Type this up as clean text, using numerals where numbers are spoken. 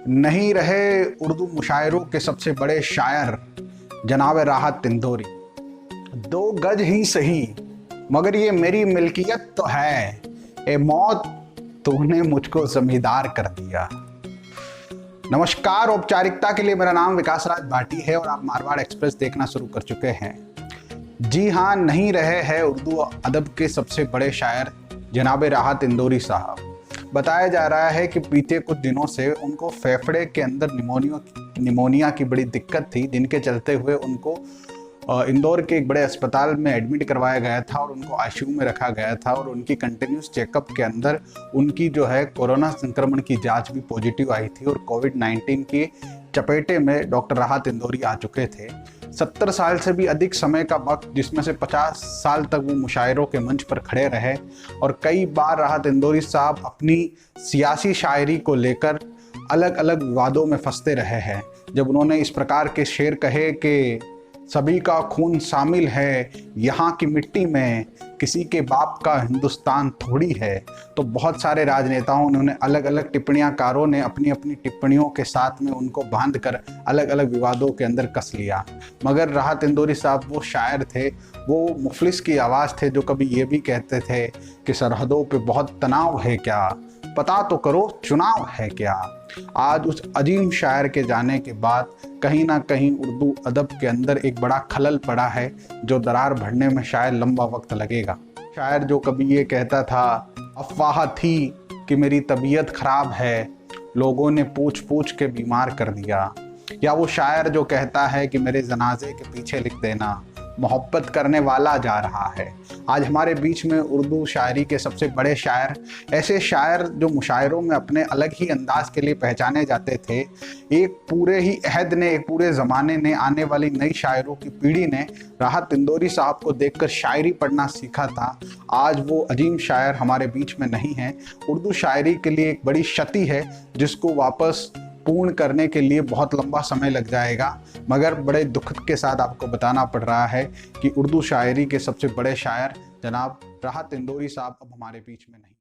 नहीं रहे उर्दू मुशायरों के सबसे बड़े शायर जनाब राहत इंदौरी। 2 गज ही सही मगर ये मेरी मिल्कियत तो है, ए मौत तूने मुझको जमींदार कर दिया। नमस्कार, औपचारिकता के लिए मेरा नाम विकास राज भाटी है और आप मारवाड़ एक्सप्रेस देखना शुरू कर चुके हैं। जी हाँ, नहीं रहे हैं उर्दू अदब के सबसे बड़े शायर जनाब राहत इंदौरी साहब। बताया जा रहा है कि बीते कुछ दिनों से उनको फेफड़े के अंदर निमोनिया की बड़ी दिक्कत थी, जिनके चलते हुए उनको इंदौर के एक बड़े अस्पताल में एडमिट करवाया गया था और उनको आईसीयू में रखा गया था और उनकी कंटिन्यूस चेकअप के अंदर उनकी जो है कोरोना संक्रमण की जांच भी पॉजिटिव आई थी और कोविड-19 की चपेटे में डॉक्टर राहत इंदौरी आ चुके थे। 70 साल से भी अधिक समय का वक्त, जिसमें से 50 साल तक वो मुशायरों के मंच पर खड़े रहे और कई बार राहत इंदौरी साहब अपनी सियासी शायरी को लेकर अलग अलग विवादों में फंसते रहे हैं। जब उन्होंने इस प्रकार के शेर कहे कि सभी का खून शामिल है यहाँ की मिट्टी में, किसी के बाप का हिंदुस्तान थोड़ी है, तो बहुत सारे राजनेताओं ने, उन्हें अलग अलग टिप्पणियाकारों ने अपनी अपनी टिप्पणियों के साथ में उनको बांध कर अलग अलग विवादों के अंदर कस लिया। मगर राहत इंदौरी साहब वो शायर थे, वो मुफलिस की आवाज़ थे, जो कभी ये भी कहते थे कि सरहदों पे बहुत तनाव है क्या, पता तो करो चुनाव है क्या। आज उस अजीम शायर के जाने के बाद कहीं ना कहीं उर्दू अदब के अंदर एक बड़ा खलल पड़ा है, जो दरार भरने में शायद लंबा वक्त लगेगा। शायर जो कभी ये कहता था, अफवाह थी कि मेरी तबीयत खराब है, लोगों ने पूछ पूछ के बीमार कर दिया। या वो शायर जो कहता है कि मेरे जनाजे के पीछे लिख देना, मोहब्बत करने वाला जा रहा है। आज हमारे बीच में उर्दू शायरी के सबसे बड़े शायर, ऐसे शायर जो मुशायरों में अपने अलग ही अंदाज के लिए पहचाने जाते थे। एक पूरे ही अहद ने, एक पूरे ज़माने ने, आने वाली नई शायरों की पीढ़ी ने राहत इंदौरी साहब को देखकर शायरी पढ़ना सीखा था। आज वो अजीम शायर हमारे बीच में नहीं हैं। उर्दू शायरी के लिए एक बड़ी क्षति है, जिसको वापस पूर्ण करने के लिए बहुत लंबा समय लग जाएगा। मगर बड़े दुख के साथ आपको बताना पड़ रहा है कि उर्दू शायरी के सबसे बड़े शायर जनाब राहत इंदौरी साहब अब हमारे बीच में नहीं।